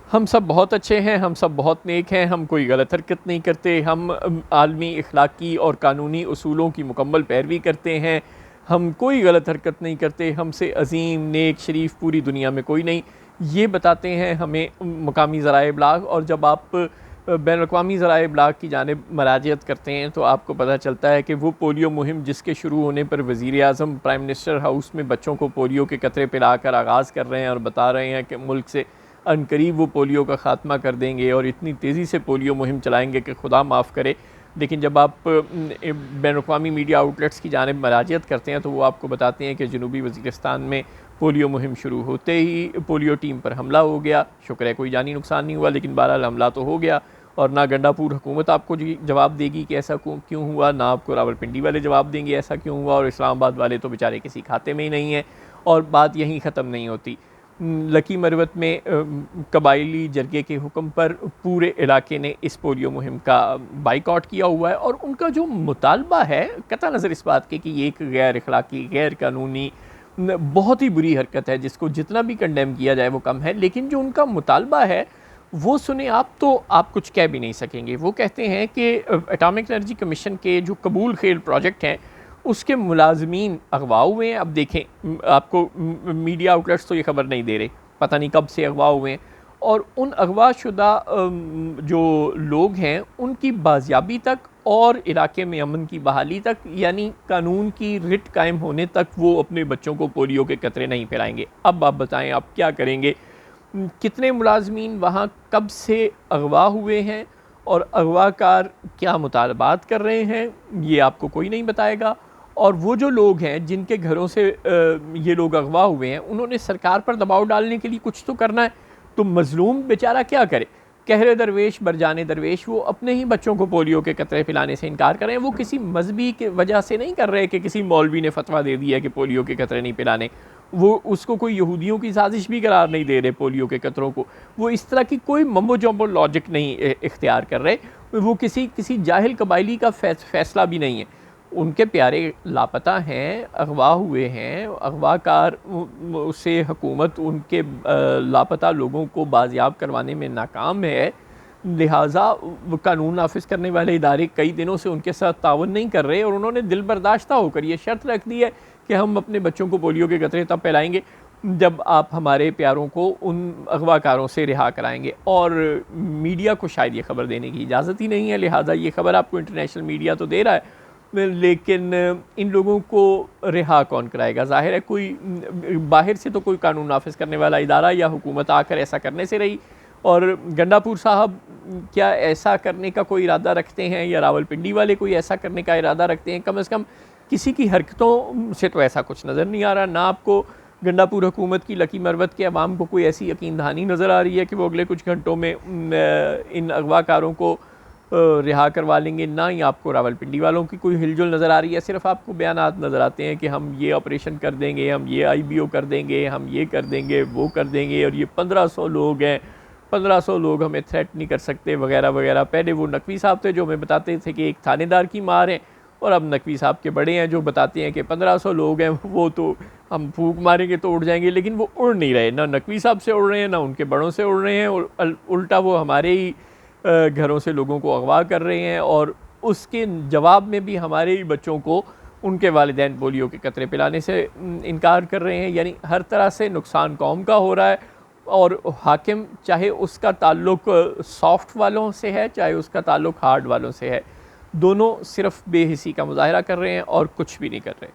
हम सब बहुत अच्छे हैं, हम सब बहुत नेक हैं, हम कोई गलत हरकत नहीं करते, हम आलमी अखलाकी और कानूनी उसूलों की मुकम्मल पैरवी करते हैं, हम कोई गलत हरकत नहीं करते, हमसे अजीम, नेक, शरीफ पूरी दुनिया में कोई नहीं। ये बताते हैं हमें मकामी ज़राए इब्लाग। और जब आप बैनुल-अक़वामी ज़राए इब्लाग की जानिब मराजियत करते हैं तो आपको पता चलता है कि वो पोलियो मुहिम जिसके शुरू होने पर वज़ीर-ए-आज़म प्राइम मिनिस्टर हाउस में बच्चों को पोलियो के कतरे पिलाकर आगाज़ कर रहे हैं और बता रहे हैं कि मुल्क से अनकरीब वो पोलियो का ख़ात्मा कर देंगे और इतनी तेज़ी से पोलियो मुहिम चलाएँगे कि खुदा माफ़ करे। लेकिन जब आप बैनुल-अक़वामी मीडिया आउटलेट्स की जानिब मराजियत करते हैं तो वो आपको बताते हैं कि जनूबी वज़ीरिस्तान में पोलियो मुहिम शुरू होते ही पोलियो टीम पर हमला हो गया। शुक्र है कोई जानी नुकसान नहीं हुआ, लेकिन बहरहाल हमला तो हो गया। और ना गंडापुर हुकूमत आपको जवाब देगी कि ऐसा क्यों हुआ, ना आपको रावलपिंडी वाले जवाब देंगे ऐसा क्यों हुआ, और इस्लामाबाद वाले तो बेचारे किसी खाते में ही नहीं हैं। और बात यहीं ख़त्म नहीं होती। लकी मरवत में कबायली जरगे के हुक्म पर पूरे इलाके ने इस पोलियो मुहिम का बाइकआउट किया हुआ है। और उनका जो मुतालबा है, कतई नज़र इस बात के कि ये एक गैर अखलाकी, गैर कानूनी, बहुत ही बुरी हरकत है जिसको जितना भी कंडेम किया जाए वो कम है, लेकिन जो उनका मुतालबा है वो सुने आप तो आप कुछ कह भी नहीं सकेंगे। वो कहते हैं कि एटॉमिक एनर्जी कमीशन के जो कबूल खेल प्रोजेक्ट हैं उसके मुलाजमीन अगवा हुए हैं। अब देखें, आपको मीडिया आउटलेट्स तो ये खबर नहीं दे रहे, पता नहीं कब से अगवा हुए हैं। और उन अगवा शुदा जो लोग हैं उनकी बाजियाबी तक और इलाके में अमन की बहाली तक, यानी कानून की रिट कायम होने तक वो अपने बच्चों को पोलियो के कतरे नहीं पिलाएंगे। अब आप बताएं आप क्या करेंगे? कितने मुलाजमीन वहाँ कब से अगवा हुए हैं और अगवाकार क्या मुतालबात कर रहे हैं, ये आपको कोई नहीं बताएगा। और वो जो लोग हैं जिनके घरों से ये लोग अगवा हुए हैं, उन्होंने सरकार पर दबाव डालने के लिए कुछ तो करना है। तो मजलूम बेचारा क्या करे? कहरे दरवेश बरजाने दरवेश वो अपने ही बच्चों को पोलियो के कतरे पिलाने से इनकार कर रहे हैं। वो किसी मजहबी के वजह से नहीं कर रहे कि किसी मौलवी ने फतवा दे दिया कि पोलियो के कतरे नहीं पिलाने। वो उसको कोई यहूदियों की साजिश भी करार नहीं दे रहे पोलियो के कतरों को। वो इस तरह की कोई मम्बो जम्बो लॉजिक नहीं इख्तियार कर रहे। वो किसी जाहिल कबायली का फैसला भी नहीं है। उनके प्यारे लापता हैं, अगवा हुए हैं, अगवाकार से हुकूमत उनके लापता लोगों को बाजियाब करवाने में नाकाम है। लिहाजा कानून नाफिज करने वाले इदारे कई दिनों से उनके साथ तावन नहीं कर रहे और उन्होंने दिल बर्दाश्ता होकर ये शर्त रख दी है कि हम अपने बच्चों को पोलियो के कतरे तब पिलाएंगे जब आप हमारे प्यारों को उन अगवाकारों से रिहा कराएंगे। और मीडिया को शायद ये खबर देने की इजाज़त ही नहीं है, लिहाजा ये खबर आपको इंटरनेशनल मीडिया तो दे रहा है, लेकिन इन लोगों को रिहा कौन कराएगा? ज़ाहिर है कोई बाहर से तो कोई कानून नाफिज करने वाला इदारा या हुकूमत आकर ऐसा करने से रही। और गंडापुर साहब क्या ऐसा करने का कोई इरादा रखते हैं, या रावलपिंडी वाले कोई ऐसा करने का इरादा रखते हैं? कम से कम किसी की हरकतों से तो ऐसा कुछ नज़र नहीं आ रहा। ना आपको गंडापुर हुकूमत की लकी मरवत के अवाम को कोई ऐसी यकीन दहानी नज़र आ रही है कि वो अगले कुछ घंटों में इन अगवाकारों को रिहा करवा लेंगे। ना ही आपको रावलपिंडी वालों की कोई हिलजुल नज़र आ रही है। सिर्फ आपको बयानात नज़र आते हैं कि हम ये ऑपरेशन कर देंगे, हम ये IBO कर देंगे, हम ये कर देंगे, वो कर देंगे, और ये 1500 लोग हैं, 1500 लोग हमें थ्रेट नहीं कर सकते, वगैरह वगैरह। पहले वो नकवी साहब थे जो हमें बताते थे कि एक थानेदार की मार है, और अब नकवी साहब के बड़े हैं जो बताते हैं कि 1500 लोग हैं, वो तो हम फूंक मारेंगे तो उड़ जाएंगे। लेकिन वो उड़ नहीं रहे, ना नकवी साहब से उड़ रहे हैं, ना उनके बड़ों से उड़ रहे हैं, और उल्टा वो हमारे ही घरों से लोगों को अगवा कर रहे हैं। और उसके जवाब में भी हमारे ही बच्चों को उनके वालिदैन पोलियो के कतरे पिलाने से इनकार कर रहे हैं। यानी हर तरह से नुकसान कौम का हो रहा है। और हाकिम, चाहे उसका ताल्लुक़ सॉफ्ट वालों से है, चाहे उसका ताल्लुक़ हार्ड वालों से है, दोनों सिर्फ बेहिसी का मुजाहरा कर रहे हैं और कुछ भी नहीं कर रहे।